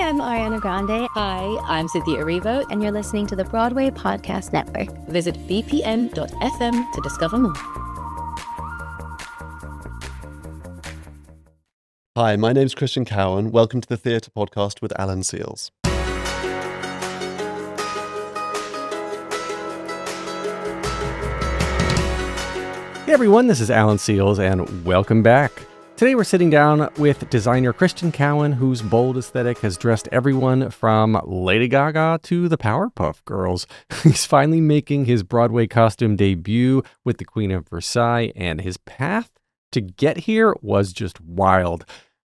I'm Ariana Grande. Hi, I'm Cynthia Erivo. And you're listening to the Broadway Podcast Network. Visit bpn.fm to discover more. Hi, my name's Christian Cowan. Welcome to the Theatre Podcast with Alan Seals. Hey everyone, this is Alan Seals, and welcome back. Today we're sitting down with designer Christian Cowan, whose bold aesthetic has dressed everyone from Lady Gaga to the Powerpuff Girls. He's finally making his Broadway costume debut with the Queen of Versailles, and his path to get here was just wild.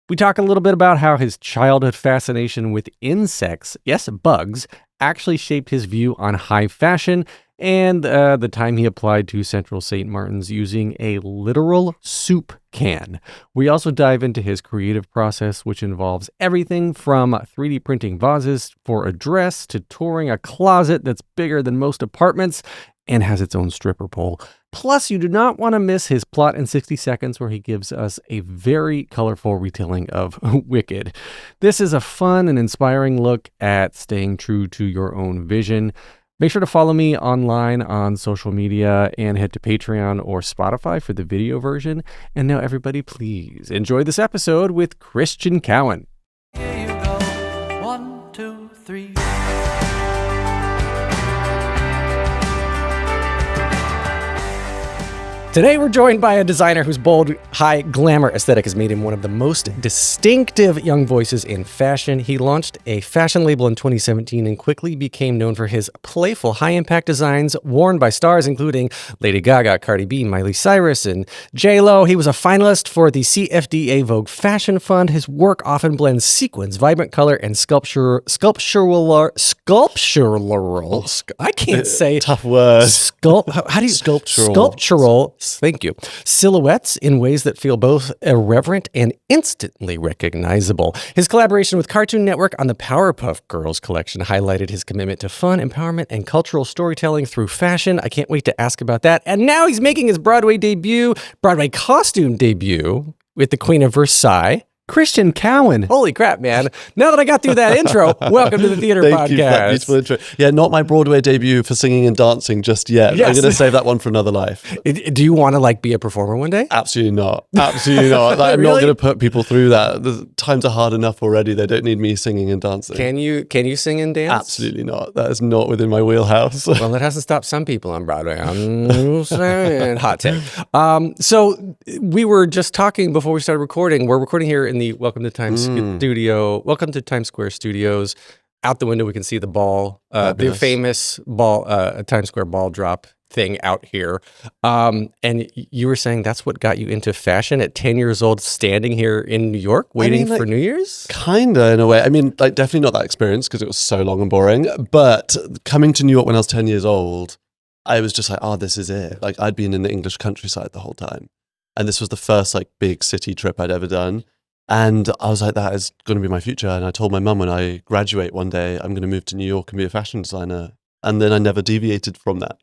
We talk a little bit about how his childhood fascination with insects, yes, bugs, actually shaped his view on high fashion, and the time he applied to Central St. Martin's using a literal soup can. We also dive into his creative process, which involves everything from 3D printing vases for a dress to touring a closet that's bigger than most apartments and has its own stripper pole. Plus, you do not want to miss his Plot in 60 Seconds, where he gives us a very colorful retelling of Wicked. This is a fun and inspiring look at staying true to your own vision. Make sure to follow me online on social media and head to Patreon or Spotify for the video version. And now, everybody, please enjoy this episode with Christian Cowan. Here you go. 1, 2, 3. Today we're joined by a designer whose bold, high glamour aesthetic has made him one of the most distinctive young voices in fashion. He launched a fashion label in 2017 and quickly became known for his playful, high-impact designs worn by stars including Lady Gaga, Cardi B, Miley Cyrus, and J-Lo. He was a finalist for the CFDA Vogue Fashion Fund. His work often blends sequins, vibrant color, and sculptural. I can't say tough words. How do you sculptural? Thank you. Silhouettes in ways that feel both irreverent and instantly recognizable. His collaboration with Cartoon Network on the Powerpuff Girls collection highlighted his commitment to fun, empowerment, and cultural storytelling through fashion. I can't wait to ask about that. And now he's making his Broadway costume debut with the Queen of Versailles. Christian Cowan. Holy crap, man. Now that I got through that intro, welcome to the Theater Podcast. Thank you for that beautiful intro. Yeah, not my Broadway debut for singing and dancing just yet. Yes. I'm going to save that one for another life. Do you want to be a performer one day? Absolutely not. Absolutely not. I'm not going to put people through that. The times are hard enough already. They don't need me singing and dancing. Can you sing and dance? Absolutely not. That is not within my wheelhouse. Well, it hasn't stopped some people on Broadway. I'm saying. Hot take. So we were just talking before we started recording. We're recording here in the Welcome to Times Square Studios. Out the window, we can see the ball, the famous ball, Times Square ball drop thing out here. And you were saying that's what got you into fashion at 10 years old, standing here in New York, waiting for New Year's? Kinda, in a way. I mean, definitely not that experience because it was so long and boring. But coming to New York when I was 10 years old, I was just like, oh, this is it. I'd been in the English countryside the whole time. And this was the first big city trip I'd ever done. And I was like, that is going to be my future. And I told my mum when I graduate one day, I'm going to move to New York and be a fashion designer. And then I never deviated from that.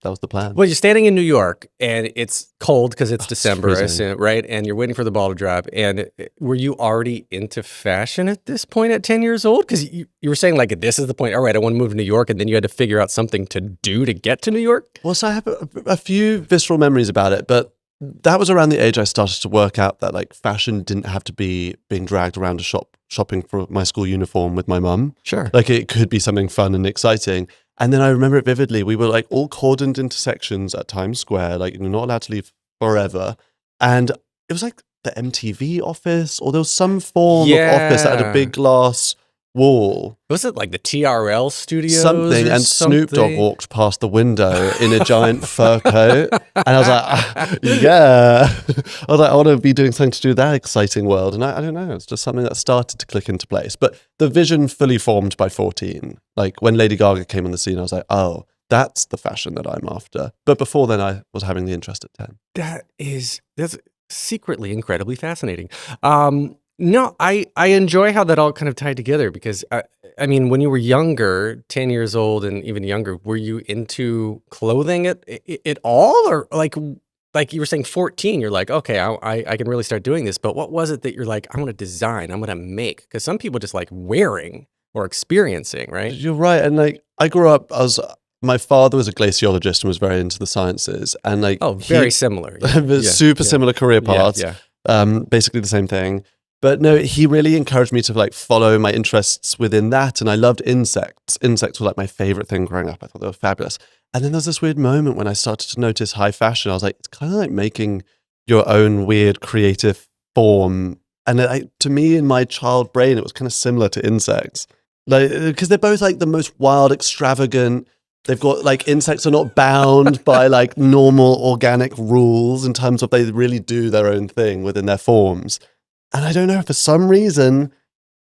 That was the plan. Well, you're standing in New York and it's cold because it's December, it's I assume, right? And you're waiting for the ball to drop. And were you already into fashion at this point at 10 years old? Because you were saying this is the point. All right, I want to move to New York. And then you had to figure out something to do to get to New York. Well, so I have a few visceral memories about it, but that was around the age I started to work out that fashion didn't have to be being dragged around a shopping for my school uniform with my mum. Sure. It could be something fun and exciting. And then I remember it vividly. We were all cordoned into sections at Times Square. You're not allowed to leave forever. And it was the MTV office, or there was some form of office that had a big glass wall. Was it the TRL studios? Something, and Snoop Dogg walked past the window in a giant fur coat. And I was yeah. I was I want to be doing something to do with that exciting world. And I don't know, it's just something that started to click into place. But the vision fully formed by 14. When Lady Gaga came on the scene, I was oh, that's the fashion that I'm after. But before then, I was having the interest at 10. That's secretly incredibly fascinating. No, I enjoy how that all kind of tied together because, I mean, when you were younger, 10 years old and even younger, were you into clothing at all? Or like you were saying 14, you're like, okay, I can really start doing this. But what was it that you're like, I'm going to design, I'm going to make? Because some people just like wearing or experiencing, right? You're right. And like, I grew up, my father was a glaciologist and was very into the sciences. And like, Very similar. Super similar career paths. Basically the same thing. But no, he really encouraged me to like follow my interests within that. And I loved insects. Insects were like my favorite thing growing up. I thought they were fabulous. And then there was this weird moment when I started to notice high fashion. I was like, it's kind of like making your own weird creative form. And to me, in my child brain, it was kind of similar to insects. Like, because they're both like the most wild, extravagant. They've got like insects are not bound by like normal organic rules in terms of they really do their own thing within their forms. And I don't know, for some reason,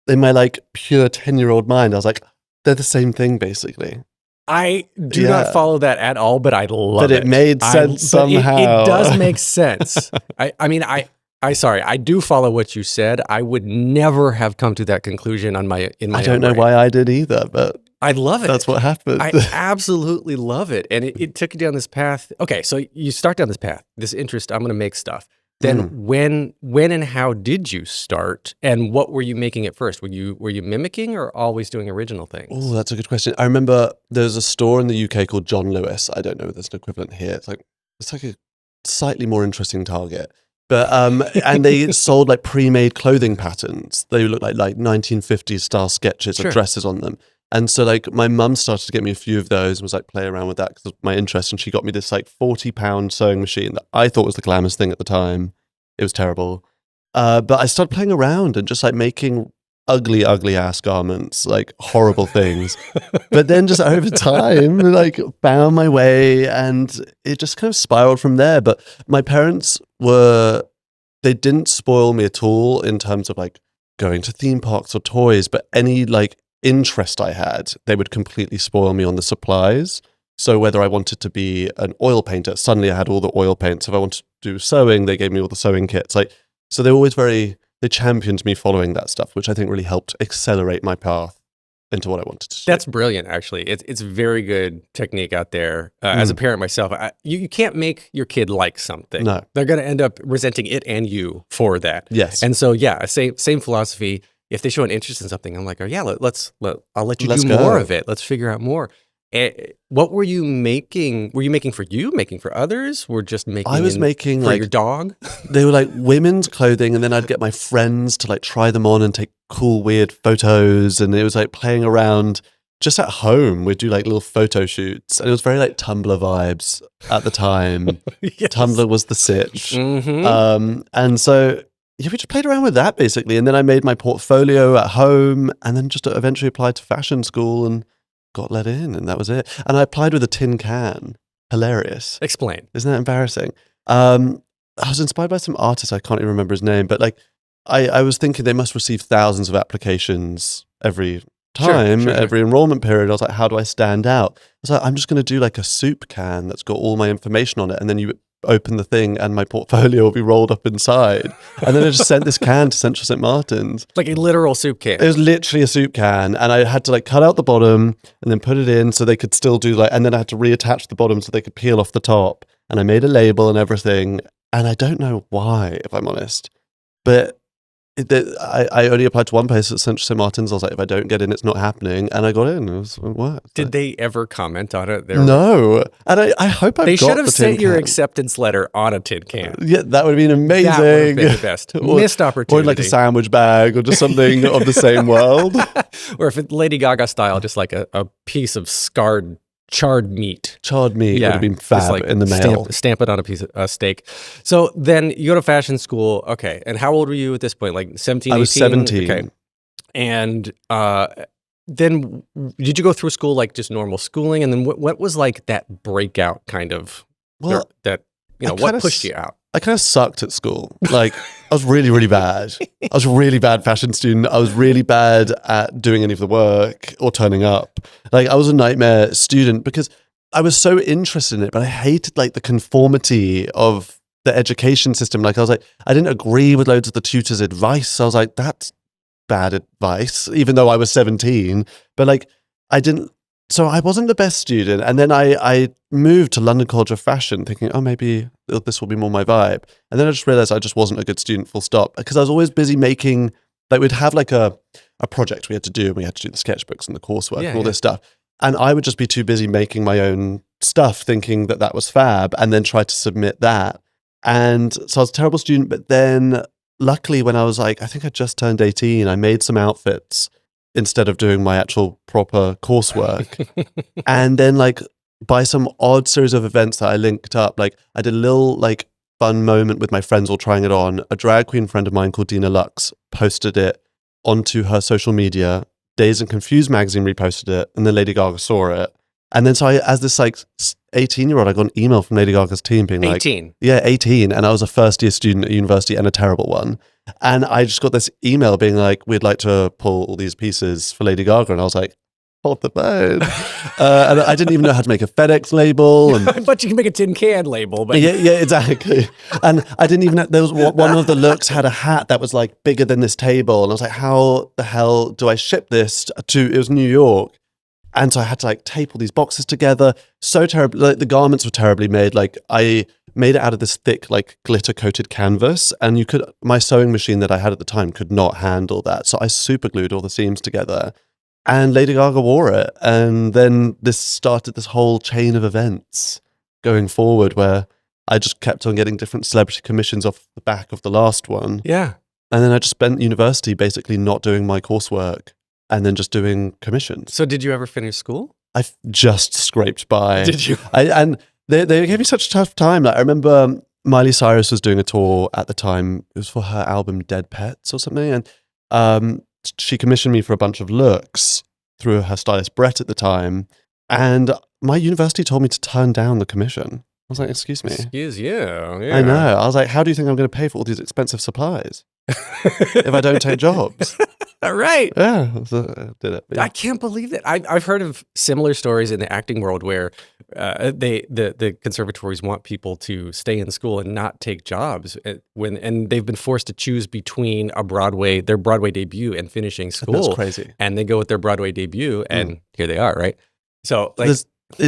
in my like pure 10-year-old mind, I was like, they're the same thing, basically. I do not follow that at all, but I love it. But it made sense somehow. It does make sense. I do follow what you said. I would never have come to that conclusion in my I don't know why I did either, but I love it. That's what happened. I absolutely love it. And it took you down this path. Okay, so you start down this path, this interest, I'm going to make stuff. Then when and how did you start? And what were you making at first? Were you mimicking or always doing original things? Oh, that's a good question. I remember there's a store in the UK called John Lewis. I don't know if there's an equivalent here. It's like a slightly more interesting target. But and they sold like pre-made clothing patterns. They looked like 1950s style sketches of dresses on them. And so like my mum started to get me a few of those and was like play around with that because of my interest. And she got me this like 40-pound sewing machine that I thought was the glamorous thing at the time. It was terrible. But I started playing around and just like making ugly ass garments, like horrible things. But then just over time, like found my way and it just kind of spiraled from there. But my parents they didn't spoil me at all in terms of like going to theme parks or toys, but any like interest I had, they would completely spoil me on the supplies. So whether I wanted to be an oil painter, suddenly I had all the oil paints. If I wanted to do sewing, they gave me all the sewing kits. Like, so they were always they championed me following that stuff, which I think really helped accelerate my path into what I wanted to do. That's brilliant, actually. It's very good technique out there. As a parent myself, you can't make your kid like something. No. They're going to end up resenting it and you for that. Yes. And so, yeah, same philosophy. If they show an interest in something, I'm like, oh yeah, I'll let you do more of it. Let's figure out more. What were you making? Were you making for you? Making for others? Were just making? I was making for like your dog. They were like women's clothing, and then I'd get my friends to like try them on and take cool, weird photos. And it was like playing around just at home. We'd do like little photo shoots, and it was very like Tumblr vibes at the time. Yes. Tumblr was the sitch, Mm-hmm. and so. Yeah, we just played around with that basically. And then I made my portfolio at home and then just eventually applied to fashion school and got let in and that was it. And I applied with a tin can. Hilarious. Explain. Isn't that embarrassing? I was inspired by some artist, I can't even remember his name, but like I was thinking they must receive thousands of applications every time, every enrollment period. I was like, how do I stand out? I was like, I'm just going to do like a soup can that's got all my information on it. And then you open the thing and my portfolio will be rolled up inside. And then I just sent this can to Central St. Martin's. Like a literal soup can. It was literally a soup can. And I had to like cut out the bottom and then put it in so they could still do like, and then I had to reattach the bottom so they could peel off the top. And I made a label and everything. And I don't know why, if I'm honest, but I only applied to one place at Central St. Martin's. I was like, if I don't get in, it's not happening. And I got in. It worked. Did they ever comment on it? No. And I hope They should have sent your acceptance letter on a tin can. Yeah, that would have been amazing. That would have been the best. Missed opportunity. Or like a sandwich bag or just something of the same world. Or if it's Lady Gaga style, just like a piece of charred meat. Charred meat would have been fab like in the mail. Stamp it on a piece of steak. So then you go to fashion school. Okay. And how old were you at this point? Like 17, 18? I was 17. Okay. And then did you go through school like just normal schooling? And then what was like that breakout kind of, what pushed you out? I kind of sucked at school. Like, I was really, really bad. I was a really bad fashion student. I was really bad at doing any of the work or turning up. Like, I was a nightmare student because I was so interested in it, but I hated like the conformity of the education system. Like, I was like, I didn't agree with loads of the tutors' advice. I was like, that's bad advice, even though I was 17. But like, I didn't so I wasn't the best student. And then I moved to London College of Fashion thinking, oh, maybe this will be more my vibe. And then I just realized I just wasn't a good student, full stop. Because I was always busy making, like we'd have like a project we had to do, and we had to do the sketchbooks and the coursework and all this stuff. And I would just be too busy making my own stuff, thinking that that was fab, and then try to submit that. And so I was a terrible student. But then luckily when I was like, I think I just turned 18, I made some outfits instead of doing my actual proper coursework. And then like by some odd series of events that I linked up, like I did a little like fun moment with my friends all trying it on. A drag queen friend of mine called Dina Lux posted it onto her social media. Dazed and Confused magazine reposted it, and then Lady Gaga saw it. And then so I, as this like 18-year-old, I got an email from Lady Gaga's team being like, 18. Yeah, 18. And I was a first year student at university and a terrible one. And I just got this email being like, we'd like to pull all these pieces for Lady Gaga. And I was like, hold the phone. And I didn't even know how to make a FedEx label. And But you can make a tin can label. But yeah, exactly. And I didn't even, there was one of the looks had a hat that was like bigger than this table. And I was like, how the hell do I ship this to, it was New York. And so I had to like tape all these boxes together. So terrible. Like the garments were terribly made. Like I made it out of this thick, like glitter coated canvas. And my sewing machine that I had at the time could not handle that. So I super glued all the seams together. And Lady Gaga wore it. And then this started this whole chain of events going forward where I just kept on getting different celebrity commissions off the back of the last one. yeah. And then I just spent university basically not doing my coursework and then just doing commissions. So did you ever finish school? I just scraped by. Did you? And they gave me such a tough time. Like I remember Miley Cyrus was doing a tour at the time. It was for her album Dead Pets or something. And she commissioned me for a bunch of looks through her stylist Brett at the time. And my university told me to turn down the commission. I was like, excuse me. Excuse you. Yeah. I know. I was like, how do you think I'm going to pay for all these expensive supplies if I don't take jobs? All right. Yeah, so I did it. But yeah. I can't believe that. I've heard of similar stories in the acting world where the conservatories want people to stay in school and not take jobs and they've been forced to choose between their Broadway debut and finishing school. That's crazy. And they go with their Broadway debut, and here they are, right? So like,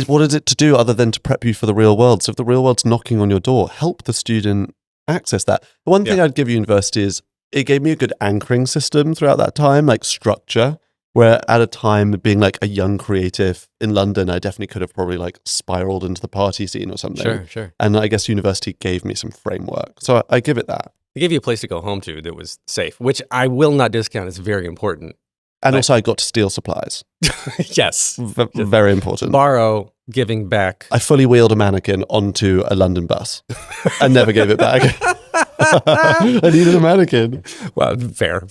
What is it to do other than to prep you for the real world? So if the real world's knocking on your door, help the student access that. The one thing I'd give university is it gave me a good anchoring system throughout that time, like structure, where at a time being like a young creative in London, I definitely could have probably like spiraled into the party scene or something. Sure. And I guess university gave me some framework. So I give it that. They gave you a place to go home to that was safe, which I will not discount. It's very important. And also I got to steal supplies. Yes. Very important. Borrow, giving back. I fully wheeled a mannequin onto a London bus and never gave it back. I needed a mannequin. Well, fair.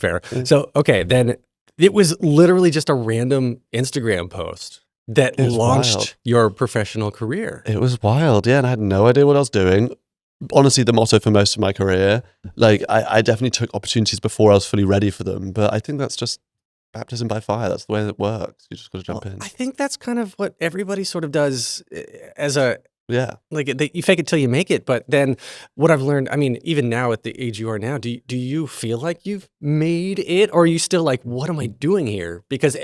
So, okay, then it was literally just a random Instagram post that launched wild. your professional career. It was wild, yeah, and I had no idea what I was doing. Honestly, the motto for most of my career, like I definitely took opportunities before I was fully ready for them, but I think that's just baptism by fire. That's the way it works. You just got to jump in. I think that's kind of what everybody sort of does as Yeah. like you fake it till you make it. But then what I've learned, I mean, even now at the age you are now, do you feel like you've made it, or are you still like, what am I doing here? Because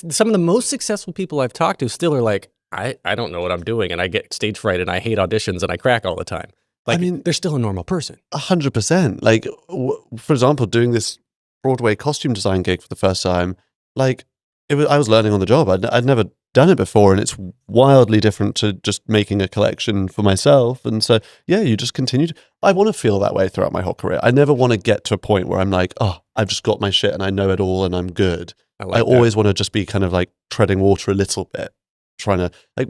some of the most successful people I've talked to still are like, I don't know what I'm doing, and I get stage fright, and I hate auditions, and I crack all the time. Like, I mean, they're still a normal person. 100%. Like, for example, doing this Broadway costume design gig for the first time, like I was learning on the job. I'd never done it before, and it's wildly different to just making a collection for myself. And so, yeah, you just continue. I want to feel that way throughout my whole career. I never want to get to a point where I'm like, oh, I've just got my shit and I know it all and I'm good. I always want to just be kind of like treading water a little bit, trying to like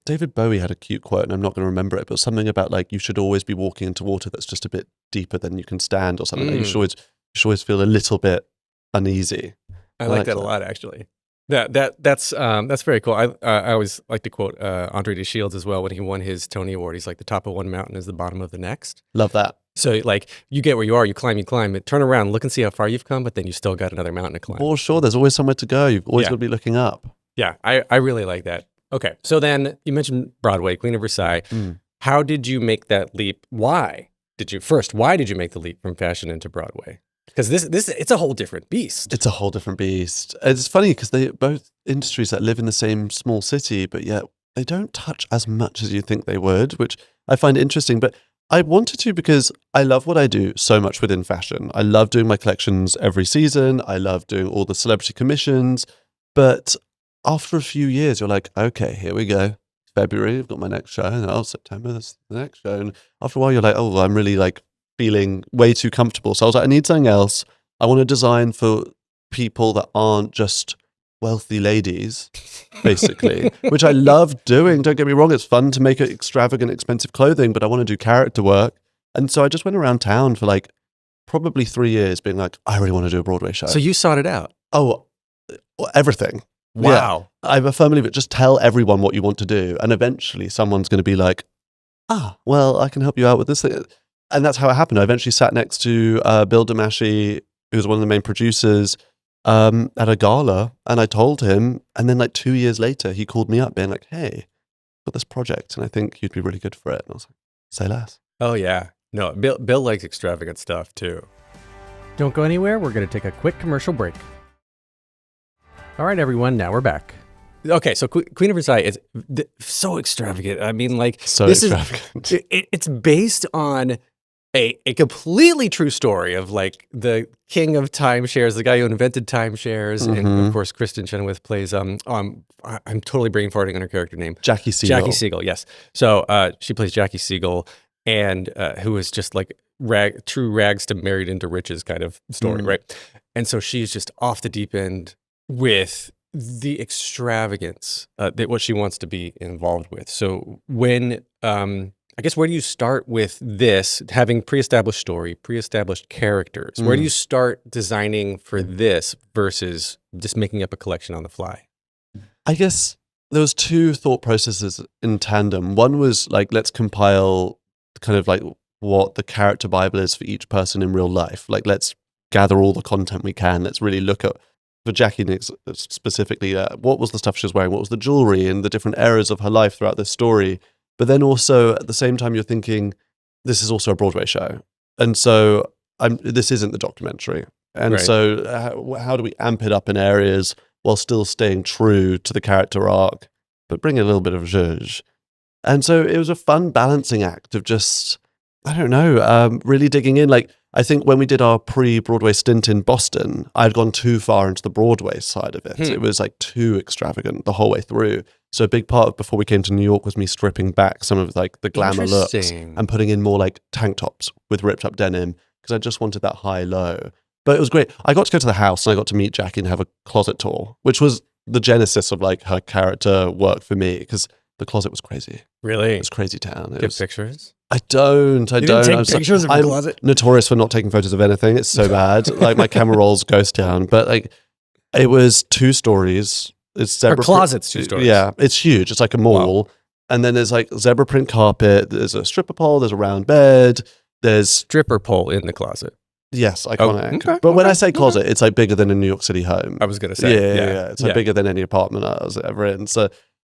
David Bowie had a cute quote, and I'm not going to remember it, but something about like you should always be walking into water that's just a bit deeper than you can stand, or something. Like you should always feel a little bit uneasy. I like that a lot, actually. That's very cool. I always like to quote Andre de Shields as well when he won his Tony Award. He's like, the top of one mountain is the bottom of the next. Love that. So like you get where you are, you climb, turn around, look and see how far you've come, but then you still got another mountain to climb. For sure, there's always somewhere to go. You've always got to be looking up. Yeah, I really like that. Okay, so then you mentioned Broadway, Queen of Versailles. How did you make that leap? Why did you make the leap from fashion into Broadway? Because this it's a whole different beast. It's a whole different beast. It's funny because they both industries that live in the same small city, but yet they don't touch as much as you think they would, which I find interesting. But I wanted to because I love what I do so much within fashion. I love doing my collections every season. I love doing all the celebrity commissions. But after a few years, you're like, okay, here we go. February, I've got my next show. And September, that's the next show. And after a while, you're like, oh, I'm really like feeling way too comfortable. So I was like, I need something else. I want to design for people that aren't just wealthy ladies, basically, which I love doing. Don't get me wrong. It's fun to make extravagant, expensive clothing, but I want to do character work. And so I just went around town for like probably 3 years being like, I really want to do a Broadway show. So you sought it out. Oh, everything. Wow. Yeah. I'm a firm believer. Just tell everyone what you want to do. And eventually someone's going to be like, well, I can help you out with this thing. And that's how it happened. I eventually sat next to Bill Damashi, who was one of the main producers, at a gala. And I told him. And then like 2 years later, he called me up being like, hey, I've got this project and I think you'd be really good for it. And I was like, say less. Oh, yeah. No, Bill likes extravagant stuff too. Don't go anywhere. We're going to take a quick commercial break. All right, everyone. Now we're back. Okay, so Queen of Versailles is so extravagant. I mean, like, So this extravagant. It's based on a completely true story of like the king of timeshares, the guy who invented timeshares, and of course Kristen Chenoweth plays I'm totally brain farting on her character name. Jackie Siegel. Jackie Siegel, yes. So she plays Jackie Siegel, and who is just like true rags to married into riches kind of story, right? And so she's just off the deep end with the extravagance that what she wants to be involved with. So when I guess where do you start with this, having pre-established story, pre-established characters? Where do you start designing for this versus just making up a collection on the fly? I guess there was two thought processes in tandem. One was like, let's compile kind of like what the character Bible is for each person in real life. Like, let's gather all the content we can. Let's really look at, for Jackie specifically, what was the stuff she was wearing? What was the jewelry and the different eras of her life throughout this story? But then also at the same time, you're thinking, this is also a Broadway show. And so this isn't the documentary. And Right. so how do we amp it up in areas while still staying true to the character arc, but bring a little bit of zhuzh? And so it was a fun balancing act of just, I don't know, really digging in. Like, I think when we did our pre-Broadway stint in Boston, I'd gone too far into the Broadway side of it. It was like too extravagant the whole way through. So a big part of before we came to New York was me stripping back some of like the glamour looks Interesting. and putting in more like tank tops with ripped up denim because I just wanted that high-low. But it was great. I got to go to the house and I got to meet Jackie and have a closet tour, which was the genesis of like her character work for me because the closet was crazy. Really? It was crazy town. Get pictures? I don't. You didn't take pictures of your I'm closet? notorious for not taking photos of anything. It's so bad. Like my camera rolls ghost town. But like it was 2 stories. It's Her zebra closet's 2 stories. Yeah, it's huge. It's like a mall. And then there's like zebra print carpet. There's a stripper pole. There's a round bed. There's Stripper pole in the closet. yes, iconic. okay, But when okay, I say closet, it's like bigger than a New York City home. I was going to say. Yeah. It's like bigger than any apartment I was ever in. So,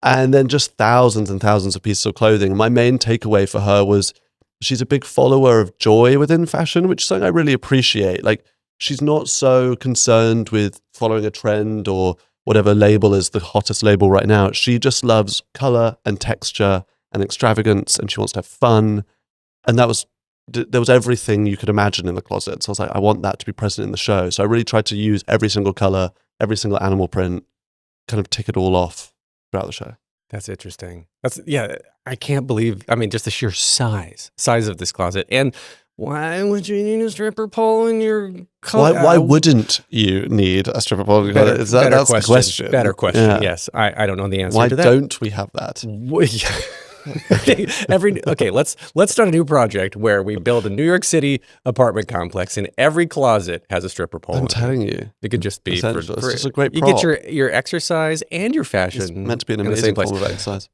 and then just thousands and thousands of pieces of clothing. My main takeaway for her was she's a big follower of joy within fashion, which is something I really appreciate. Like, she's not so concerned with following a trend or whatever label is the hottest label right now. She just loves color and texture and extravagance, and she wants to have fun. And there was everything you could imagine in the closet. So I was like, I want that to be present in the show. So I really tried to use every single color, every single animal print, kind of tick it all off throughout the show. That's interesting. I can't believe, I mean, just the sheer size of this closet. And why would you need a stripper pole in your closet? Why wouldn't you need a stripper pole? That's the question. Better question. Yeah. Yes. I don't know the answer Why to that. don't we have that? Okay, let's start a new project where we build a New York City apartment complex and every closet has a stripper pole. I'm in it. telling you. It could just be Essential. It's just a great you prop. get your exercise and your fashion. It's meant to be an in the same amazing place. form of exercise.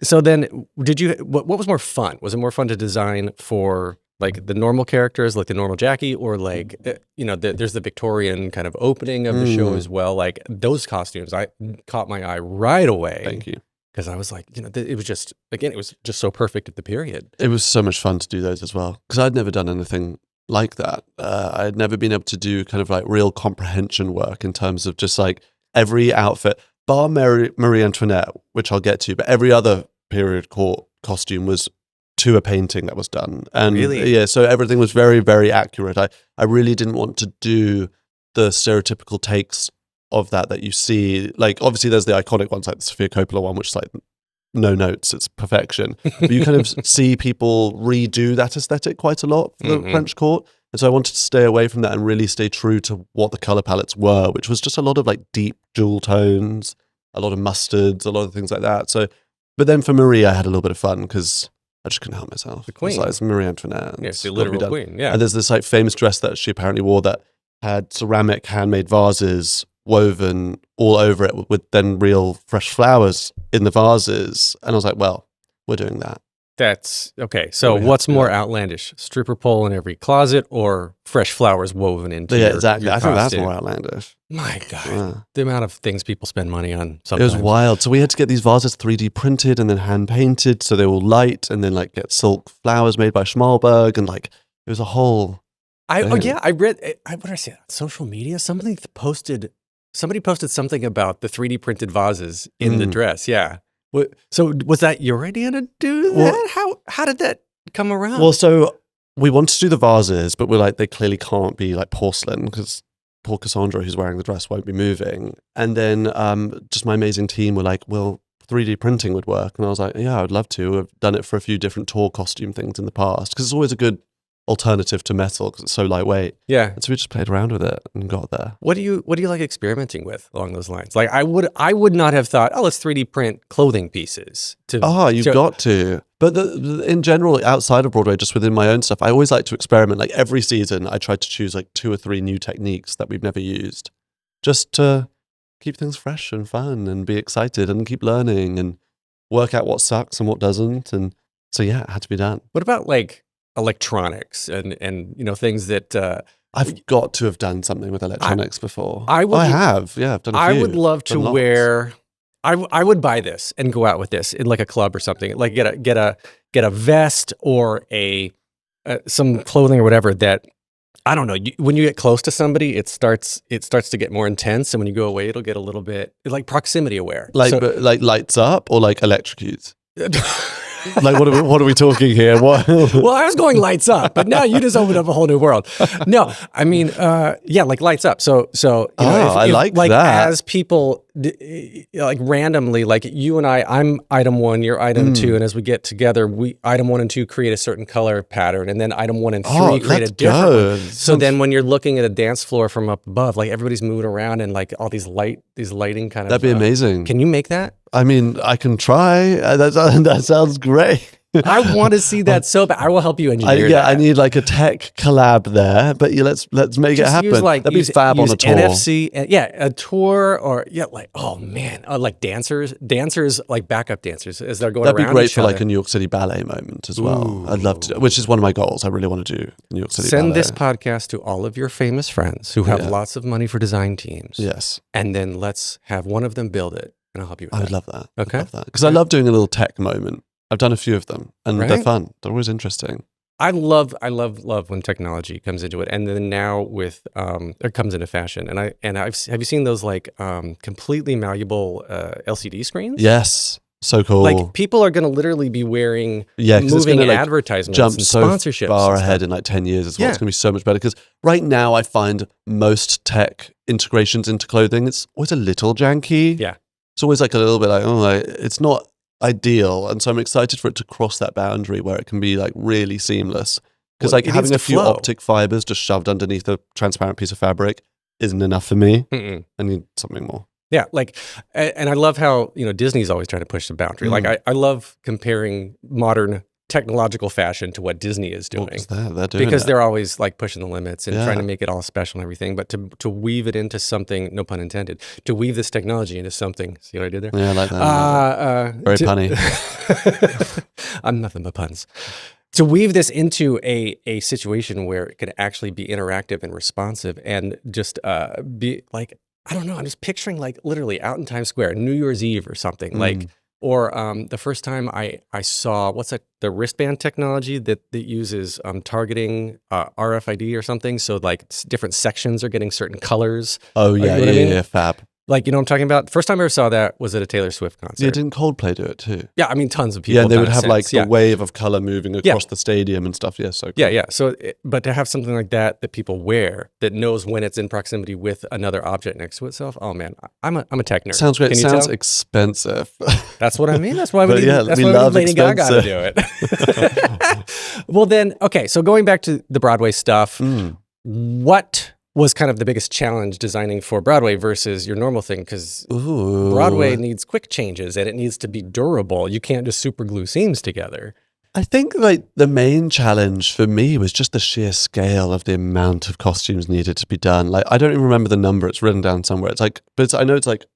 So then, what was more fun? Was it more fun to design for like the normal characters, like the normal Jackie, or like there's the Victorian kind of opening of the show as well? Like those costumes, I caught my eye right away. Thank you. Because I was like, it was just, again, it was just so perfect at the period. It was so much fun to do those as well because I'd never done anything like that. I'd never been able to do kind of like real comprehension work in terms of just like every outfit, bar Marie Antoinette, which I'll get to, but every other period court costume was to a painting that was done. And Really? yeah, so everything was very, very accurate. I really didn't want to do the stereotypical takes of that you see. Like, obviously there's the iconic ones like the Sofia Coppola one, which is like no notes, it's perfection. But you kind of see people redo that aesthetic quite a lot for the French court. And so I wanted to stay away from that and really stay true to what the color palettes were, which was just a lot of like deep jewel tones, a lot of mustards, a lot of things like that. So, but then for Marie, I had a little bit of fun because I just couldn't help myself. The queen. It's Marie Antoinette. Yes, the literal queen, yeah. And there's this like famous dress that she apparently wore that had ceramic handmade vases woven all over it with then real fresh flowers in the vases. And I was like, well, we're doing that. That's okay. So what's more outlandish? Stripper pole in every closet or fresh flowers woven into your exactly. your I think that's costume? more outlandish. My God. Yeah. The amount of things people spend money on It sometimes. was wild. So we had to get these vases 3D printed and then hand painted so they were light, and then like get silk flowers made by Schmalberg, and like it was a whole I thing. read, what did I say? On social media? Somebody posted something about the 3D printed vases in the dress. Yeah. So was that your idea to do that? Well- How did that come around? Well, so we wanted to do the vases, but we're like, they clearly can't be like porcelain because poor Cassandra, who's wearing the dress, won't be moving. And then just my amazing team were like, well, 3D printing would work. And I was like, yeah, I would love to. I've done it for a few different tour costume things in the past because it's always a good alternative to metal because it's so lightweight. yeah. And so we just played around with it and got there. What do you like experimenting with along those lines? Like I would not have thought, oh, let's 3D print clothing pieces. You've got to. But in general, outside of Broadway, just within my own stuff, I always like to experiment. Like every season, I try to choose like 2 or 3 new techniques that we've never used just to keep things fresh and fun and be excited and keep learning and work out what sucks and what doesn't. And so, yeah, it had to be done. What about like electronics and things that I've got to have done something with electronics before. I would- I have. Yeah, I've done a few. I would love to Done lots. wear. I would buy this and go out with this in like a club or something. Like get a vest or some clothing or whatever that I don't know. When you get close to somebody, it starts to get more intense, and when you go away, it'll get a little bit like proximity aware. But like lights up or like electrocutes? Like what are we talking here? What? Well, I was going lights up, but now you just opened up a whole new world. No, I mean, like lights up. So I like that. As people like randomly, like you and I'm item 1, you're item 2, and as we get together, we item 1 and 2 create a certain color pattern, and then item 1 and 3 create a different one. So then when you're looking at a dance floor from up above, like everybody's moving around and like all these lighting kind of. That'd be amazing. Can you make that? I mean, I can try. That sounds great. I want to see that so bad. I will help you engineer that. I need like a tech collab there, but let's make it happen. That'd be fab on a tour. NFC, a tour, or like oh man, like dancers like backup dancers as they're going That'd around. be great each for other. like a New York City ballet moment as well. I'd love to, which is one of my goals. I really want to do New York City ballet. Send this podcast to all of your famous friends who have lots of money for design teams. Yes, and then let's have one of them build it, and I'll help you with I that. would love that. Okay. I'd love that because I love doing a little tech moment. I've done a few of them, and they're Right? fun. They're always interesting. I love when technology comes into it, and then now with it comes into fashion. And have you seen those like completely malleable LCD screens? Yes, so cool. Like people are going to literally be wearing 'cause it's moving gonna, like, advertisements jump and so sponsorships far and ahead stuff. in like 10 years as well. Yeah. It's going to be so much better because right now I find most tech integrations into clothing, it's always a little janky. Yeah. It's always like a little bit like, it's not ideal. And so I'm excited for it to cross that boundary where it can be like really seamless. Because Well, like it needs having to a few flow. optic fibers just shoved underneath a transparent piece of fabric isn't enough for me. Mm-mm. I need something more. Yeah, like, and I love how Disney's always trying to push the boundary. Like, I love comparing modern technological fashion to what Disney is doing. Because they're doing Because it. they're always like pushing the limits and Yeah. trying to make it all special and everything. But to weave it into something, no pun intended, to weave this technology into something. See what I did there? Yeah, I like that. Very punny. I'm nothing but puns. To weave this into a situation where it can actually be interactive and responsive and just be like, I don't know, I'm just picturing like literally out in Times Square, New Year's Eve or something, like Or the first time I saw, what's that, the wristband technology that uses targeting RFID or something. So like different sections are getting certain colors. Oh, You yeah, know what I mean? yeah, fab. Like, you know what I'm talking about? First time I ever saw that was at a Taylor Swift concert. Yeah, didn't Coldplay do it too? Yeah, I mean, tons of people. Yeah, and they done would it have like since. the Yeah. wave of color moving across the stadium and stuff. Yeah, so cool. Yeah. So, but to have something like that people wear that knows when it's in proximity with another object next to itself. Oh man, I'm a tech nerd. Sounds great. Can you Sounds tell? Expensive. That's what I mean. That's why we But need. yeah, That's we why love we need Lady Gaga to do expensive. it. Well, then, okay. So going back to the Broadway stuff, what was kind of the biggest challenge designing for Broadway versus your normal thing? Because Broadway needs quick changes and it needs to be durable. You can't just super glue seams together. I think like the main challenge for me was just the sheer scale of the amount of costumes needed to be done. Like I don't even remember the number; it's written down somewhere. It's like, but I know it's like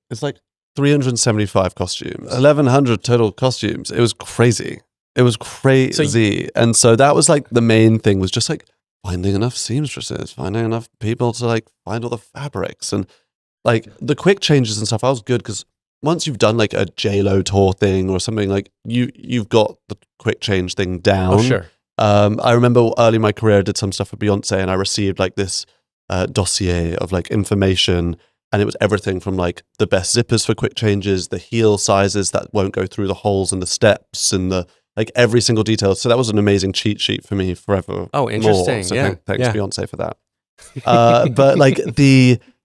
375 costumes, 1,100 total costumes. It was crazy. It was crazy, and so that was like the main thing was just like finding enough seamstresses, finding enough people to like find all the fabrics and like the quick changes and stuff. I was good because once you've done like a J-Lo tour thing or something, like you've got the quick change thing down. Oh, sure. I remember early in my career I did some stuff for Beyonce and I received like this dossier of like information, and it was everything from like the best zippers for quick changes, the heel sizes that won't go through the holes in the steps, and the like every single detail. So that was an amazing cheat sheet for me forever. Oh, interesting. So yeah. thanks Beyonce for that. But like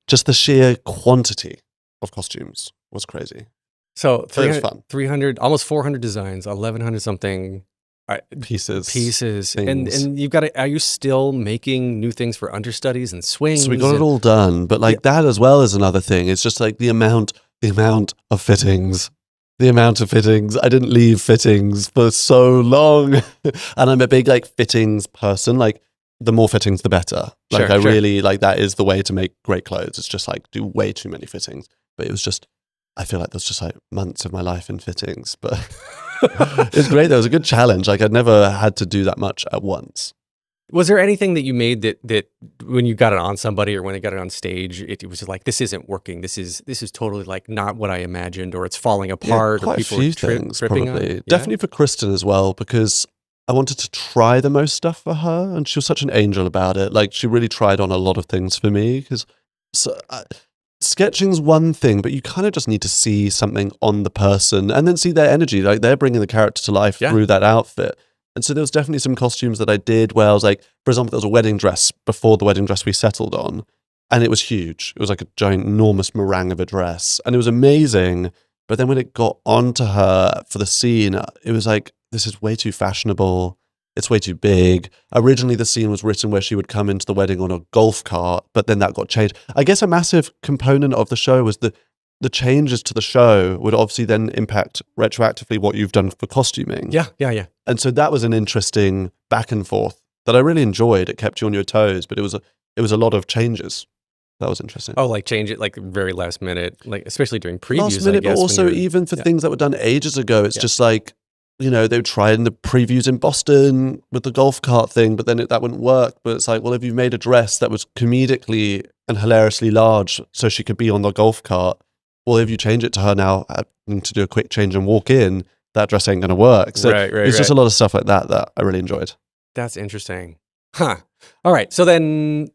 just the sheer quantity of costumes was crazy. So it was fun. 300, almost 400 designs, 1,100 something pieces. And you've got to, are you still making new things for understudies and swings? So we got it all done, but like that as well is another thing. It's just like the amount of fittings. The amount of fittings. I didn't leave fittings for so long. And I'm a big like fittings person. Like the more fittings, the better. Like Sure. really like that is the way to make great clothes. It's just like do way too many fittings. But it was just, I feel like there's just like months of my life in fittings. But it's great. That was a good challenge. Like I'd never had to do that much at once. Was there anything that you made that when you got it on somebody or when they got it on stage, it was just like, this isn't working. This is totally like not what I imagined, or it's falling apart, Quite or people a few are things, tripping on probably. it? Yeah? Definitely for Kristen as well, because I wanted to try the most stuff for her, and she was such an angel about it. Like she really tried on a lot of things for me, because sketching's one thing, but you kind of just need to see something on the person and then see their energy. Like they're bringing the character to life through that outfit. And so there was definitely some costumes that I did where I was like, for example, there was a wedding dress before the wedding dress we settled on, and it was huge. It was like a giant, enormous meringue of a dress, and it was amazing. But then when it got onto her for the scene, it was like, this is way too fashionable. It's way too big. Originally, the scene was written where she would come into the wedding on a golf cart, but then that got changed. I guess a massive component of the show was the changes to the show would obviously then impact retroactively what you've done for costuming. Yeah. And so that was an interesting back and forth that I really enjoyed. It kept you on your toes, but it was a lot of changes. That was interesting. Oh, like change it like very last minute, like especially during previews. Last minute, I guess, but also even for things that were done ages ago, it's just like, you know, they would try in the previews in Boston with the golf cart thing, but then that wouldn't work. But it's like, well, if you made a dress that was comedically and hilariously large so she could be on the golf cart, well, if you change it to her now having to do a quick change and walk in, that dress ain't going to work. So it's just a lot of stuff like that I really enjoyed. That's interesting. Huh. All right. So then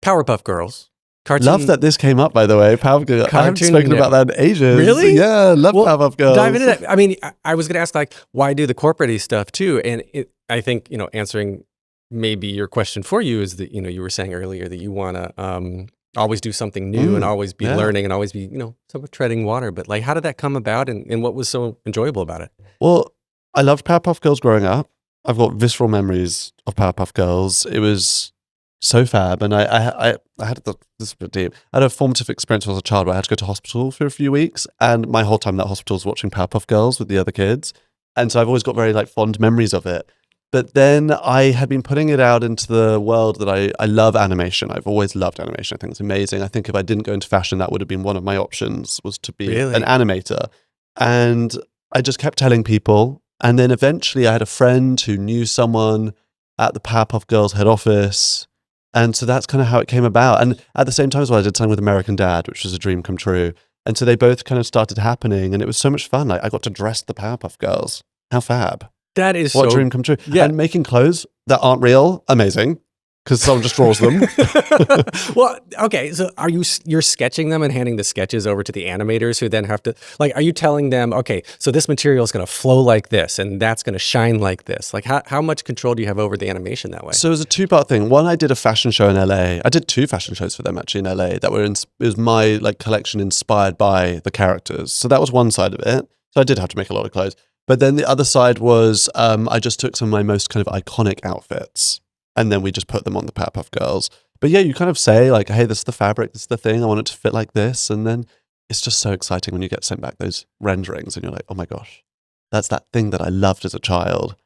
Powerpuff Girls. Cartoon. Love that this came up, by the way. Powerpuff Girls. I haven't spoken about that in ages. Really? Yeah, love Powerpuff Girls. Dive into that. I mean, I was going to ask, like, why do the corporate-y stuff too? And I think, you know, answering maybe your question for you is that, you know, you were saying earlier that you want to always do something new and always be learning and always be, you know, somewhat treading water. But like, how did that come about, and what was so enjoyable about it? Well, I loved Powerpuff Girls growing up. I've got visceral memories of Powerpuff Girls. It was so fab, and I had this is a bit deep. I had a formative experience when I was a child where I had to go to hospital for a few weeks, and my whole time in that hospital was watching Powerpuff Girls with the other kids, and so I've always got very like fond memories of it. But then I had been putting it out into the world that I love animation. I've always loved animation. I think it's amazing. I think if I didn't go into fashion, that would have been one of my options, was to be an animator. And I just kept telling people. And then eventually I had a friend who knew someone at the Powerpuff Girls head office. And so that's kind of how it came about. And at the same time as well, I did something with American Dad, which was a dream come true. And so they both kind of started happening, and it was so much fun. Like I got to dress the Powerpuff Girls. How fab. That is What so dream come true. Yeah. And making clothes that aren't real, amazing. Because someone just draws them. Well, okay. So you're sketching them and handing the sketches over to the animators who then have to, like, are you telling them, okay, so this material is going to flow like this and that's going to shine like this? Like how much control do you have over the animation that way? So it was a two-part thing. One, I did a fashion show in LA. I did 2 fashion shows for them actually in LA that were it was my like collection inspired by the characters. So that was one side of it. So I did have to make a lot of clothes. But then the other side was I just took some of my most kind of iconic outfits and then we just put them on the Powerpuff Girls. But yeah, you kind of say like, hey, this is the fabric, this is the thing, I want it to fit like this. And then it's just so exciting when you get sent back those renderings and you're like, oh my gosh, that's that thing that I loved as a child.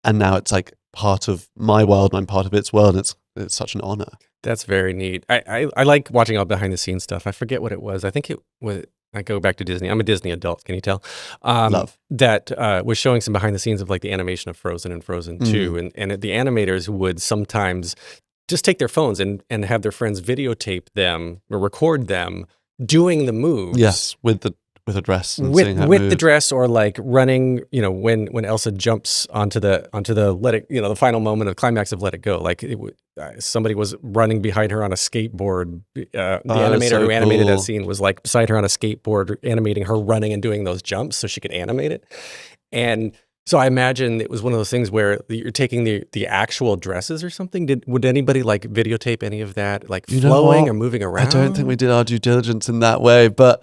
And now it's like part of my world and I'm part of its world. And it's such an honor. That's very neat. I like watching all behind the scenes stuff. I forget what it was. I think it was, I go back to Disney. I'm a Disney adult. Can you tell? Love. That was showing some behind the scenes of like the animation of Frozen and Frozen 2. And the animators would sometimes just take their phones and have their friends videotape them or record them doing the moves. Yes, with a dress and with seeing how it the moves. dress, or like running, when Elsa jumps onto the Let It, the final moment of climax of Let It Go. Like somebody was running behind her on a skateboard. The animator so who animated cool. that scene was like beside her on a skateboard, animating her running and doing those jumps so she could animate it. And so I imagine it was one of those things where you're taking the actual dresses or something. Would anybody like videotape any of that, like You know flowing what? or moving around? I don't think we did our due diligence in that way, but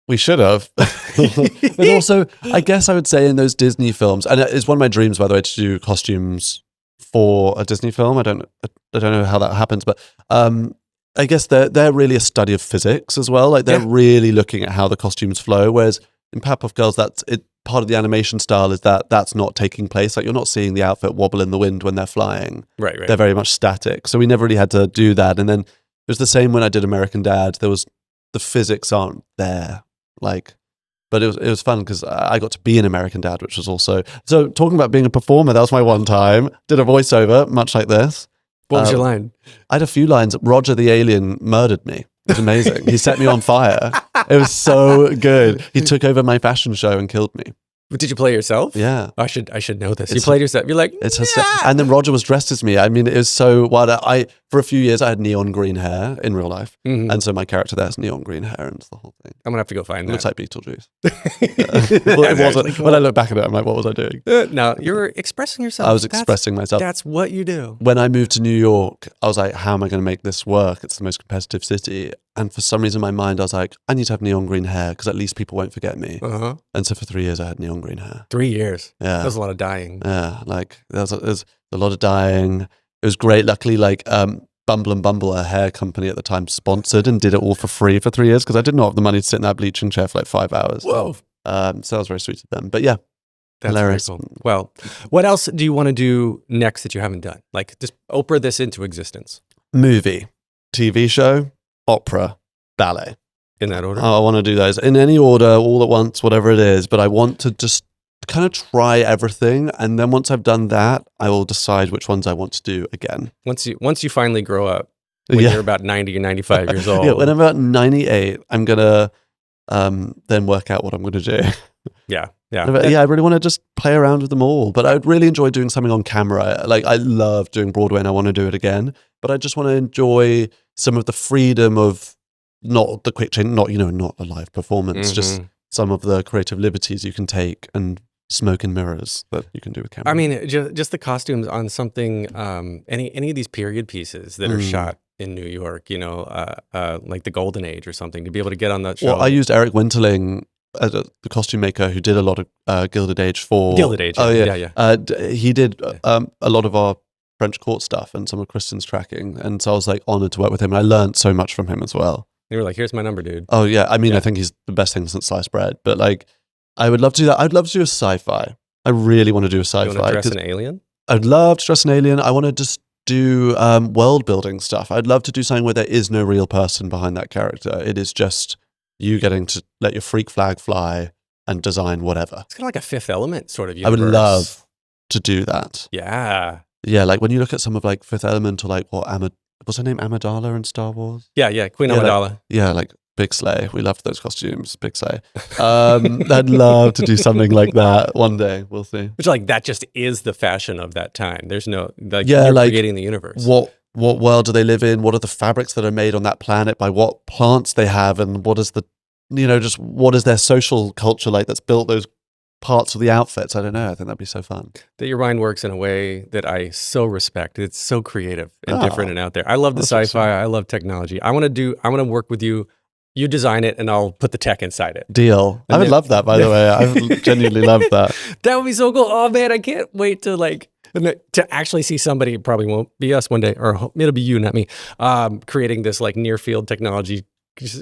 we should have. But also, I guess I would say in those Disney films, and it's one of my dreams, by the way, to do costumes for a Disney film. I don't know how that happens, but I guess they're really a study of physics as well. Like they're really looking at how the costumes flow. Whereas in Powerpuff Girls, that's it. Part of the animation style is that's not taking place. Like you're not seeing the outfit wobble in the wind when they're flying. Right. They're very much static. So we never really had to do that. And then it was the same when I did American Dad. There was the physics aren't there. Like, but it was fun because I got to be an American Dad, which was also so. Talking about being a performer, that was my one time. Did a voiceover, much like this. What was your line? I had a few lines. Roger the alien murdered me. It was amazing. He set me on fire. It was so good. He took over my fashion show and killed me. Did you play yourself? Yeah. I should know this. You played yourself. You're like, And then Roger was dressed as me. I mean, it was so wild. For a few years, I had neon green hair in real life. Mhm. And so my character there has neon green hair and it's the whole thing. I'm going to have to go find It that. looks like Beetlejuice. Well, Well, it wasn't. When I look back at it, I'm like, what was I doing? No, you were expressing yourself. I was expressing myself. That's what you do. When I moved to New York, I was like, how am I going to make this work? It's the most competitive city. And for some reason in my mind, I was like, I need to have neon green hair because at least people won't forget me. Uh-huh. And so for 3 years, I had neon green hair. 3 years. Yeah. That was a lot of dying. Yeah. Like there was a lot of dying. It was great. Luckily, like Bumble and Bumble, a hair company at the time, sponsored and did it all for free for 3 years because I did not have the money to sit in that bleaching chair for like 5 hours. Whoa. So that was very sweet of them. But yeah, That's hilarious. very cool. Well, what else do you want to do next that you haven't done? Like just Oprah this into existence. Movie, TV show, opera, ballet. In that order? I want to do those in any order, all at once, whatever it is. But I want to just kind of try everything. And then once I've done that, I will decide which ones I want to do again. Once you finally grow up, when Yeah. you're about 90 or 95 years old. Yeah, when I'm about 98, I'm going to then work out what I'm going to do. Yeah. But yeah, I really want to just play around with them all. But I would really enjoy doing something on camera. Like I love doing Broadway and I want to do it again. But I just want to enjoy some of the freedom of not the quick change, not a live performance, just some of the creative liberties you can take and smoke and mirrors that you can do with camera. I mean, just the costumes on something, any of these period pieces that are shot in New York, like the Golden Age or something, to be able to get on that show. Well, I used Eric Winterling as the costume maker who did a lot of Gilded Age for... Gilded Age, Oh, yeah. yeah. He did a lot of our French court stuff and some of Kristen's tracking. And so I was like honored to work with him. And I learned so much from him as well. You were like, here's my number, dude. Oh, yeah. I mean, Yeah. I think he's the best thing since sliced bread. But like, I would love to do that. I'd love to do a sci-fi. I really want to do a You sci-fi. want to dress 'cause an alien? I'd love to dress an alien. I want to just do world building stuff. I'd love to do something where there is no real person behind that character. It is just you getting to let your freak flag fly and design whatever. It's kind of like a Fifth Element sort of I universe. would love to do that. Yeah. Yeah, like when you look at some of like Fifth Element or like what's her name, Amidala in Star Wars? Yeah. Queen Yeah, Amidala. Yeah, like Big slay. We loved those costumes. Big slay. I'd love to do something like that one day. We'll see. Which like that just is the fashion of that time. There's no Yeah, you're like, creating the universe. What world do they live in? What are the fabrics that are made on that planet by what plants they have, and what is the, just what is their social culture like that's built those parts of the outfits? I don't know. I think that'd be so fun. That your mind works in a way that I so respect. It's so creative and different and out there. I love the That's sci-fi. I love technology. I want to work with you. You design it and I'll put the tech inside it. Deal. And I would then- love that, by the way. I would genuinely love that. That would be so cool. Oh man, I can't wait to to actually see somebody. It probably won't be us one day, or it'll be you, not me. Creating this like near field technology,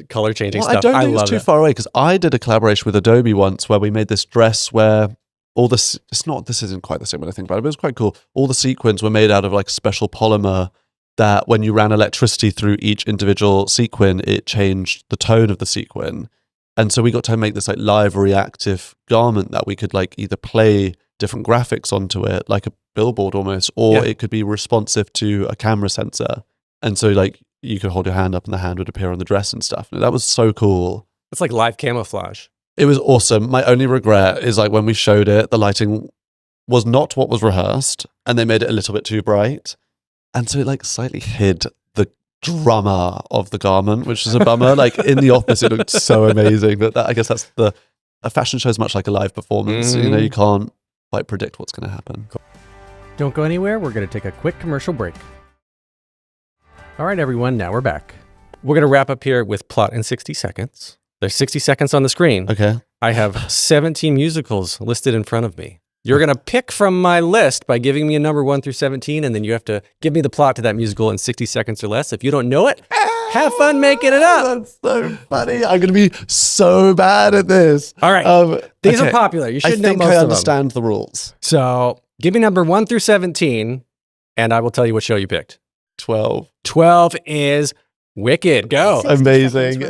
color changing Well, stuff. I don't think love it's too it. far away, because I did a collaboration with Adobe once where we made this dress where all this, this isn't quite the same when I think about it, but it was quite cool. All the sequins were made out of like special polymer that when you ran electricity through each individual sequin, it changed the tone of the sequin. And so we got to make this like live reactive garment that we could like either play different graphics onto it, like a billboard almost, or it could be responsive to a camera sensor. And so like you could hold your hand up and the hand would appear on the dress and stuff. And that was so cool. It's like live camouflage. It was awesome. My only regret is like when we showed it, the lighting was not what was rehearsed, and they made it a little bit too bright. And so it like slightly hid the drama of the garment, which is a bummer. Like in the office, it looked so amazing. But I guess that's a fashion show is much like a live performance. Mhm. You can't quite predict what's going to happen. Don't go anywhere. We're going to take a quick commercial break. All right, everyone. Now we're back. We're going to wrap up here with plot in 60 seconds. There's 60 seconds on the screen. Okay. I have 17 musicals listed in front of me. You're going to pick from my list by giving me a number 1 through 17, and then you have to give me the plot to that musical in 60 seconds or less. If you don't know it, have fun making it up. That's so funny. I'm going to be so bad at this. All right. These are okay. popular. You should I know think most I of them. understand the rules. So give me number 1 through 17, and I will tell you what show you picked. 12. 12 is Wicked. Go. Amazing.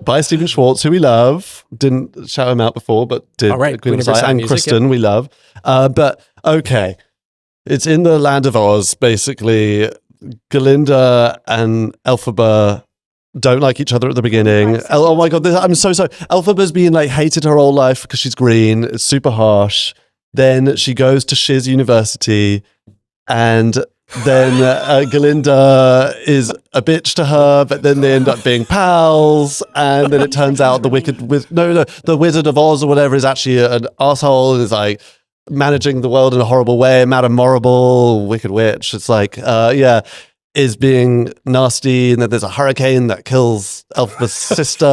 By Stephen Schwartz, who we love. Didn't shout him out before, but did. All right, Queen of Versailles, and music, Kristen, we love. But okay, it's in the land of Oz. Basically, Galinda and Elphaba don't like each other at the beginning. Oh my god, I'm so sorry. Elphaba's been like hated her whole life because she's green. It's super harsh. Then she goes to Shiz University, and then Galinda is a bitch to her, but then they end up being pals, and then it turns out the the Wizard of Oz or whatever is actually an asshole and is like managing the world in a horrible way. Madame Morrible, Wicked Witch, it's like is being nasty, and then there's a hurricane that kills Elphaba's sister,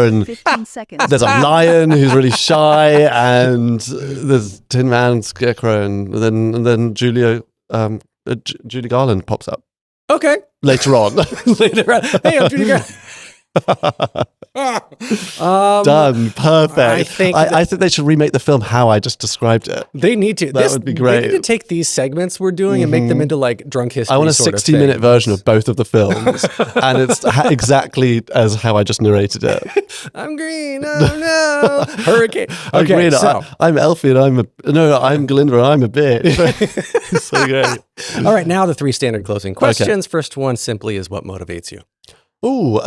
and 15 seconds. there's a lion who's really shy, and there's Tin Man, Scarecrow, and then Julie Garland pops up Okay. later on. Later on. Hey, I'm Judy Garland. Done. Perfect. I I think they should remake the film how I just described it. They need to. That would be great. They need to take these segments we're doing and make them into like drunk history. I want a sort of 60-minute thing. version of both of the films, and it's exactly as how I just narrated it. I'm green. Oh no. Hurricane. I'm Okay. green, So, I'm Elfie, and I'm Galinda, and I'm a bitch. So great. all right. Now the 3 standard closing questions. First one simply is what motivates you? Ooh,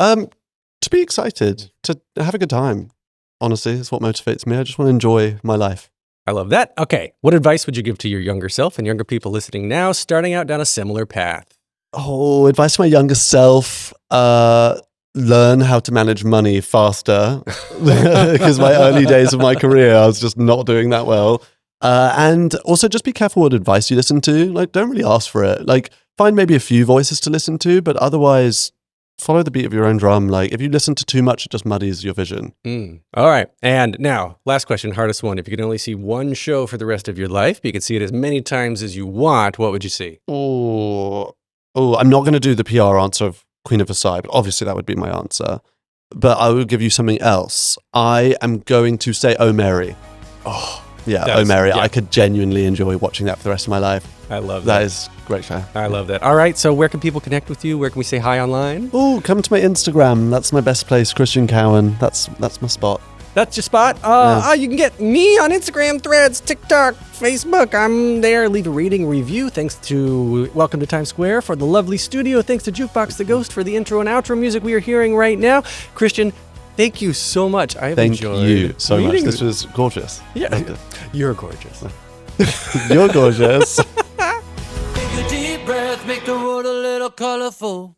to be excited, to have a good time. Honestly, is what motivates me. I just want to enjoy my life. I love that. Okay. What advice would you give to your younger self and younger people listening now, starting out down a similar path? Oh, advice to my younger self, learn how to manage money faster. Because my early days of my career, I was just not doing that well. And also just be careful what advice you listen to. Like, don't really ask for it. Like, find maybe a few voices to listen to, but otherwise follow the beat of your own drum. Like, if you listen to too much, it just muddies your vision. All right. And now, last question, hardest one. If you could only see one show for the rest of your life, but you could see it as many times as you want, what would you see? Oh, I'm not going to do the PR answer of Queen of Versailles, but obviously that would be my answer. But I will give you something else. I am going to say Oh Mary. Oh, Yeah, That's- Oh Mary. yeah. I could genuinely enjoy watching that for the rest of my life. I love that. That is a great show. I love that. All right. So where can people connect with you? Where can we say hi online? Oh, come to my Instagram. That's my best place, Christian Cowan. That's my spot. That's your spot. You can get me on Instagram, Threads, TikTok, Facebook. I'm there. Leave a rating, review. Thanks to Welcome to Times Square for the lovely studio. Thanks to Jukebox the Ghost for the intro and outro music we are hearing right now. Christian, Thank you so much. I've Thank enjoyed you so much. meeting This you. was gorgeous. Yeah, you're gorgeous. You're gorgeous. Take a deep breath, make the world a little colorful.